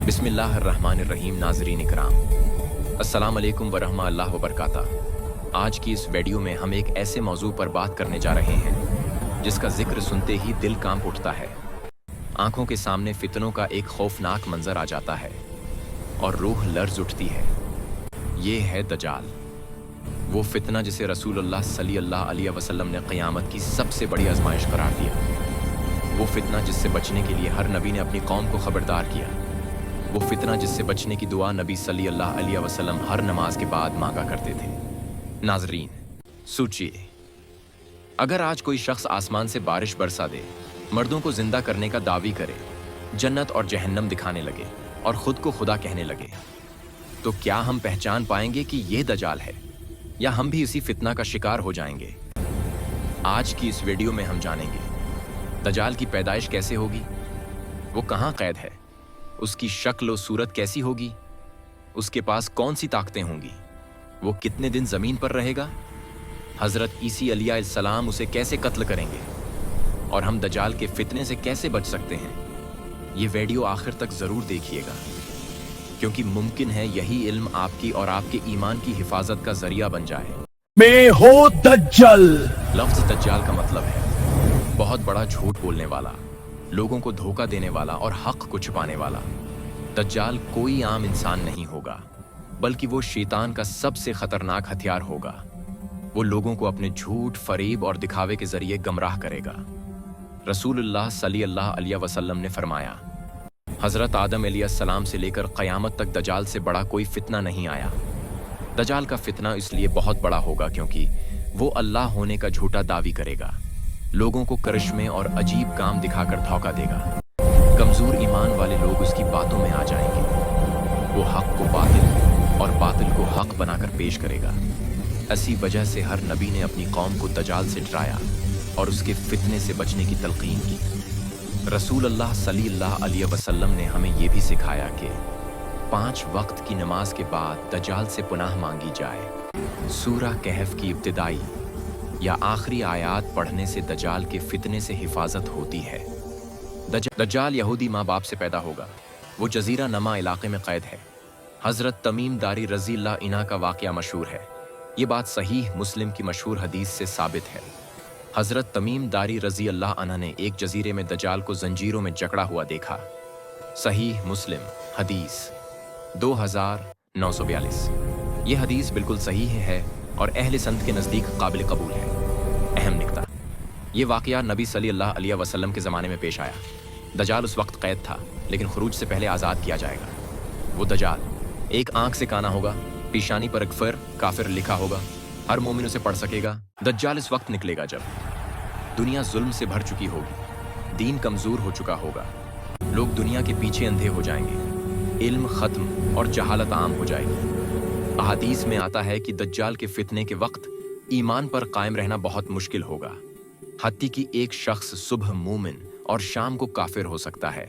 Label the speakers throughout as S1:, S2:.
S1: बिस्मिल्लाहिर्रहमानिर्रहीम। नाज़रीन इकराम, अस्सलाम वालेकुम वरहमतुल्लाहि वबरकातुहू। आज की इस वीडियो में हम एक ऐसे मौजू पर बात करने जा रहे हैं जिसका जिक्र सुनते ही दिल कांप उठता है। आंखों के सामने फितनों का एक खौफनाक मंजर आ जाता है और रूह लर्ज उठती है। ये है दज्जाल, वो फितना जिसे रसूलुल्लाह सल्लल्लाहु अलैहि वसल्लम ने क़यामत की सबसे बड़ी आजमाइश करार दिया। वो फितना जिससे बचने के लिए हर नबी ने अपनी कौम को खबरदार किया। वो फितना जिससे बचने की दुआ नबी सल्लल्लाहु अलैहि वसल्लम हर नमाज के बाद मांगा करते थे। नाज़रीन, सोचिए, अगर आज कोई शख्स आसमान से बारिश बरसा दे, मर्दों को जिंदा करने का दावी करे, जन्नत और जहन्नम दिखाने लगे और खुद को खुदा कहने लगे, तो क्या हम पहचान पाएंगे कि ये दज्जाल है, या हम भी इसी फितना का शिकार हो जाएंगे? आज की इस वीडियो में हम जानेंगे दज्जाल की पैदाइश कैसे होगी, वो कहाँ कैद है, उसकी शक्ल और सूरत कैसी होगी, उसके पास कौन सी ताकतें होंगी, वो कितने दिन जमीन पर रहेगा, हजरत ईसी अलैहिस्सलाम उसे कैसे कत्ल करेंगे, और हम दज्जाल के फितने से कैसे बच सकते हैं। ये वीडियो आखिर तक जरूर देखिएगा, क्योंकि मुमकिन है यही इल्म आपकी और आपके ईमान की हिफाजत का जरिया बन जाए।
S2: में हो दज्जल।
S1: लफ्ज दज्जाल का मतलब है बहुत बड़ा झूठ बोलने वाला, लोगों को धोखा देने वाला और हक को छुपाने वाला। दज्जाल कोई आम इंसान नहीं होगा, बल्कि वो शैतान का सबसे खतरनाक हथियार होगा। वो लोगों को अपने झूठ, फरेब और दिखावे के जरिए गमराह करेगा। रसूलुल्लाह सल्लल्लाहु अलैहि वसल्लम ने फरमाया, हजरत आदम अलैहिस्सलाम से लेकर क़यामत तक दज्जाल से बड़ा कोई फितना नहीं आया। दज्जाल का फितना इसलिए बहुत बड़ा होगा क्योंकि वो अल्लाह होने का झूठा दावी करेगा, लोगों को करिश्मे और अजीब काम दिखाकर धोखा देगा। कमजोर ईमान वाले लोग उसकी बातों में आ जाएंगे। वो हक को बातिल और बातिल को हक बनाकर पेश करेगा। इसी वजह से हर नबी ने अपनी कौम को दज्जाल से डराया और उसके फितने से बचने की तलकीन की। रसूलुल्लाह सल्लल्लाहु अलैहि वसल्लम ने हमें यह भी सिखाया कि 5 वक्त की नमाज के बाद दज्जाल से पनाह मांगी जाए। सूरह कहफ की इब्तिदाई या आखिरी आयात पढ़ने से दज्जाल के फितने से हिफाजत होती है। दज्जाल यहूदी माँ बाप से पैदा होगा। वो जजीरा नमा इलाके में कैद है। हजरत तमीम दारी रज़ी अल्लाह इन्हा का वाक़या मशहूर है। ये बात सहीह मुस्लिम की मशहूर हदीस से साबित है। हजरत तमीम दारी रज़ी अल्लाह अन्हा ने एक जजीरे में दज्जाल को जंजीरों में जकड़ा हुआ देखा। सहीह मुस्लिम हदीस 2942। ये हदीस बिल्कुल सही है और अहले संत के नज़दीक काबिल कबूल है। अहम निकता, ये वाक़या नबी सल्लल्लाहु अलैहि वसल्लम के ज़माने में पेश आया। दज्जाल उस वक्त कैद था, लेकिन खुरूज से पहले आज़ाद किया जाएगा। वो दज्जाल एक आंख से काना होगा, पेशानी पर अकफर काफिर लिखा होगा, हर मोमिन उसे पढ़ सकेगा। दज्जाल इस वक्त निकलेगा जब दुनिया जुल्म से भर चुकी होगी, दीन कमज़ोर हो चुका होगा, लोग दुनिया के पीछे अंधे हो जाएंगे, इल्म ख़त्म और जहालत आम हो जाएगी। अहादीस में आता है कि दज्जाल के फितने के वक्त ईमान पर कायम रहना बहुत मुश्किल होगा। हत्ती की एक शख्स सुबह मोमिन और शाम को काफिर हो सकता है।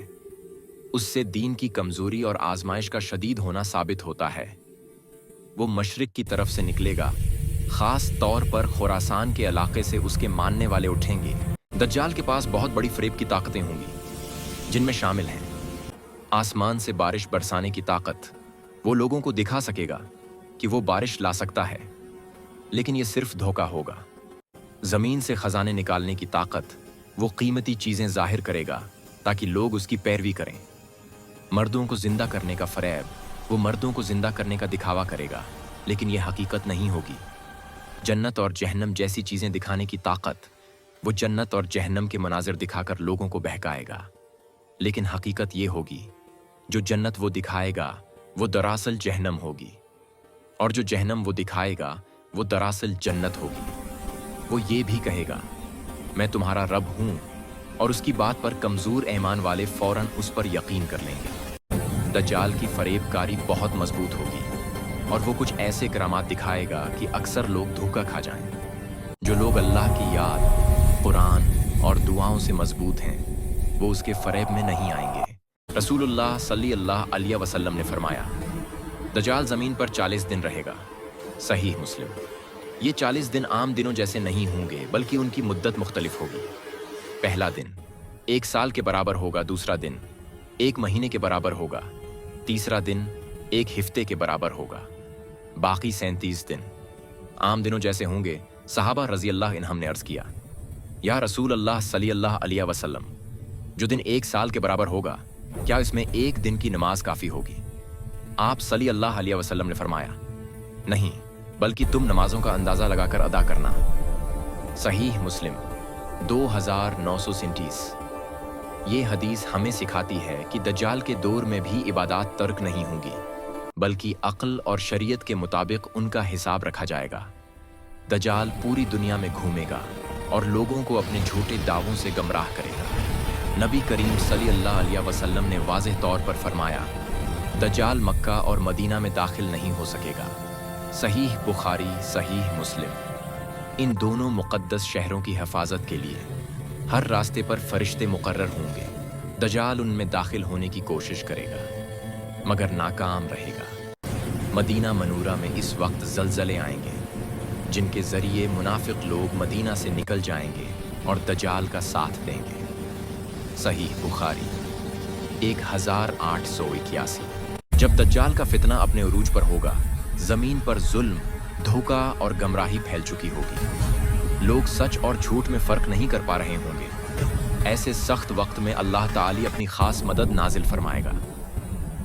S1: उससे दीन की कमजोरी और आजमाइश का शदीद होना साबित होता है। वो मशरिक की तरफ से निकलेगा, खास तौर पर खुरासान के इलाके से उसके मानने वाले उठेंगे। दज्जाल के पास बहुत बड़ी फरेब की ताकतें होंगी, जिनमें शामिल हैं आसमान से बारिश बरसाने की ताकत। वो लोगों को दिखा सकेगा कि वो बारिश ला सकता है, लेकिन ये सिर्फ धोखा होगा। जमीन से खजाने निकालने की ताकत। वो कीमती चीजें जाहिर करेगा ताकि लोग उसकी पैरवी करें। मर्दों को जिंदा करने का फरेब। वो मर्दों को जिंदा करने का दिखावा करेगा, लेकिन ये हकीकत नहीं होगी। जन्नत और जहन्नम जैसी चीजें दिखाने की ताकत। वो जन्नत और जहन्नम के मनाजिर दिखाकर लोगों को बहकाएगा, लेकिन हकीकत ये होगी जो जन्नत वो दिखाएगा वो दरअसल जहन्नम होगी, और जो जहन्नम वो दिखाएगा वो दरअसल जन्नत होगी। वो ये भी कहेगा, मैं तुम्हारा रब हूं, और उसकी बात पर कमजोर ईमान वाले फौरन उस पर यकीन कर लेंगे। दज्जाल की फरेबकारी बहुत मजबूत होगी, और वो कुछ ऐसे करामात दिखाएगा कि अक्सर लोग धोखा खा जाएं। जो लोग अल्लाह की याद, कुरान और दुआओं से मजबूत हैं, वो उसके फरेब में नहीं आएंगे। रसूलुल्लाह सल्लल्लाहु अलैहि वसल्लम ने फरमाया, दज्जाल ज़मीन पर 40 दिन रहेगा। सहीह मुस्लिम। ये 40 दिन आम दिनों जैसे नहीं होंगे, बल्कि उनकी मुद्दत मुख्तलिफ होगी। पहला दिन 1 साल के बराबर होगा, दूसरा दिन 1 महीने के बराबर होगा, तीसरा दिन एक हिफ्ते के बराबर होगा, बाकी 37 दिन आम दिनों जैसे होंगे। सहाबा रजी अल्लाह इन्हम ने अर्ज किया, या रसूल अल्लाह सल्लल्लाहु अलैहि वसल्लम, जो दिन 1 साल के बराबर होगा, क्या इसमें एक दिन की नमाज काफी होगी? आप सल्लल्लाहु अलैहि वसल्लम ने फरमाया, नहीं, बल्कि तुम नमाजों का अंदाजा लगाकर अदा करना। सहीह मुस्लिम 2937। ये हदीस हमें सिखाती है कि दज्जाल के दौर में भी इबादत तर्क नहीं होंगी, बल्कि अक्ल और शरीयत के मुताबिक उनका हिसाब रखा जाएगा। दज्जाल पूरी दुनिया में घूमेगा और लोगों को अपने झूठे दावों से गमराह करेगा। नबी करीम सल्लल्लाहु अलैहि वसल्लम ने वाज़ेह तौर पर फरमाया, दज्जाल मक्का और मदीना में दाखिल नहीं हो सकेगा। सहीह बुखारी, सहीह मुस्लिम। इन दोनों मुक़द्दस शहरों की हिफाजत के लिए हर रास्ते पर फरिश्ते मुकर्रर होंगे। दज्जाल उनमें दाखिल होने की कोशिश करेगा मगर नाकाम रहेगा। मदीना मनूरा में इस वक्त जलजले आएंगे जिनके जरिए मुनाफिक लोग मदीना से निकल जाएंगे और दज्जाल का साथ देंगे। सहीह बुखारी 1881। जब दज्जाल का फितना अपने उरूज पर होगा, जमीन पर जुल्म, धोखा और गमराही फैल चुकी होगी। लोग सच और झूठ में फर्क नहीं कर पा रहे होंगे। ऐसे सख्त वक्त में अल्लाह ताली अपनी खास मदद नाजिल फरमाएगा।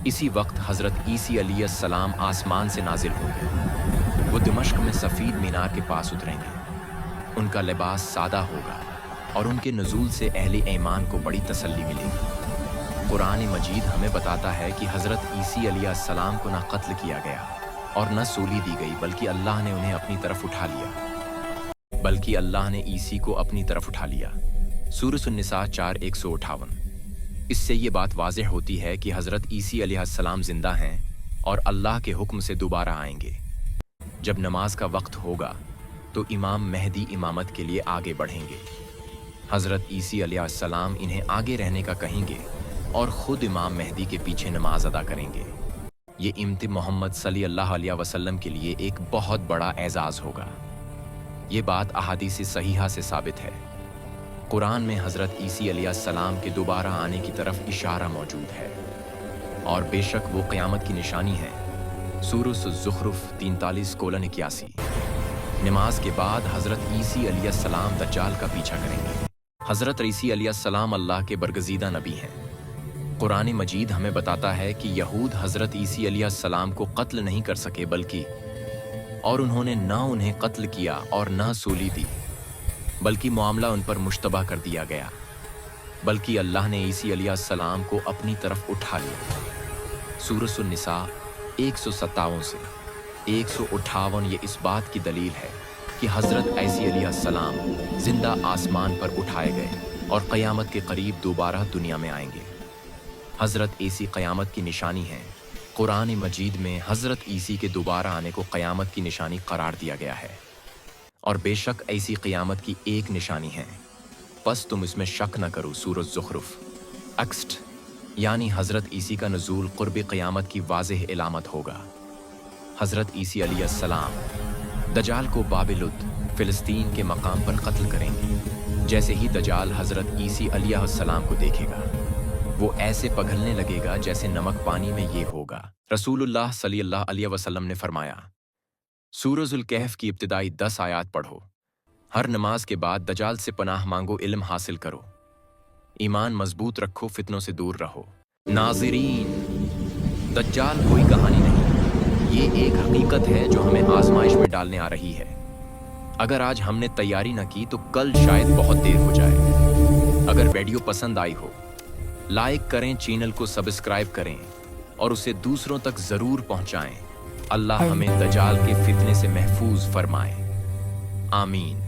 S1: इसी वक्त हजरत ईसी अलैहिस्सलाम आसमान से नाजिल होंगे। वो दिमश्क में सफीद मीनार के पास उतरेंगे। उनका लिबास सादा होगा और उनके नुज़ूल से अहले ईमान को बड़ी तसल्ली मिलेगी। कुरान मजीद हमें बताता है कि हजरत ईसी अलैहिस्सलाम को न कत्ल किया गया और न सूली दी गई, बल्कि अल्लाह ने उन्हें अपनी तरफ उठा लिया। सूरह निसा 4:158। इससे ये बात वाज़ेह होती है कि हजरत ईसी अलैहिस्सलाम जिंदा हैं और अल्लाह के हुक्म से दोबारा आएंगे। जब नमाज का वक्त होगा तो इमाम महदी इमामत के लिए आगे बढ़ेंगे। हजरत ईसी अलैहिस्सलाम इन्हें आगे रहने का कहेंगे और खुद इमाम महदी के पीछे नमाज अदा करेंगे। ये इम्ति मोहम्मद सल्लल्लाहु अलैहि वसल्लम के लिए एक बहुत बड़ा एजाज़ होगा। ये बात अहादीस सहीहा से साबित है। कुरान में हजरत ईसी अलैहिस्सलाम के दोबारा आने की तरफ इशारा मौजूद है और बेशक वो क़यामत की निशानी है। सूरह ज़ुख़रुफ़ 43:81। नमाज के बाद हजरत ईसी अलैहिस्सलाम दज्जाल का पीछा करेंगे। हजरत ईसी अलैहिस्सलाम अल्लाह के बरगज़ीदा नबी हैं। कुरान मजीद हमें बताता है कि यहूद हजरत ईसी अलैहिस्सलाम को कत्ल नहीं कर सके, बल्कि और उन्होंने ना उन्हें कत्ल किया और ना सूली दी, बल्कि मामला उन पर मुश्तबा कर दिया गया। बल्कि अल्लाह ने ईसी अलैहिस्सलाम को अपनी तरफ उठा लिया। सूरह निसा 157 से 158। ये इस बात की दलील है कि हजरत ईसी अलैहिस्सलाम जिंदा आसमान पर उठाए गए और क़यामत के करीब दोबारा दुनिया में आएंगे। हजरत ईसी क़यामत की निशानी है। कुरान मजीद में हजरत ईसी के दोबारा आने को क़यामत की निशानी करार दिया गया है और बेशक ऐसी क़यामत की एक निशानी है, बस तुम इसमें शक न करो। सूरह ज़ुख़रुफ़। अक्स्ट यानी हजरत ईसी का नुज़ूल क़ुर्ब क़यामत की वाज़ेह इलामत होगा। हजरत ईसी अलैहिस्सलाम दज्जाल को बाबिलुद फ़िलिस्तीन के मकाम पर कत्ल करेंगे। जैसे ही दज्जाल हजरत ईसी अलैहिस्सलाम को देखेगा, वो ऐसे पघलने लगेगा जैसे नमक पानी में ये होगा। रसूलुल्लाह सल्लल्लाहु अलैहि वसल्लम ने फरमाया, सूरह ज़ुल कहफ़ की इब्तिदाई 10 आयात पढ़ो। हर नमाज के बाद दज्जाल से पनाह मांगो, इल्म हासिल करो, ईमान मजबूत रखो, फितनों से दूर रहो। नाज़रीन, दज्जाल कोई कहानी नहीं, ये एक हकीकत है जो हमें आजमाइश में डालने आ रही है। अगर आज हमने तैयारी न की तो कल शायद बहुत देर हो जाए। अगर वीडियो पसंद आई हो, लाइक करें, चैनल को सब्सक्राइब करें और उसे दूसरों तक जरूर पहुंचाएं। अल्लाह हमें दज्जाल के फितने से महफूज फरमाए। आमीन।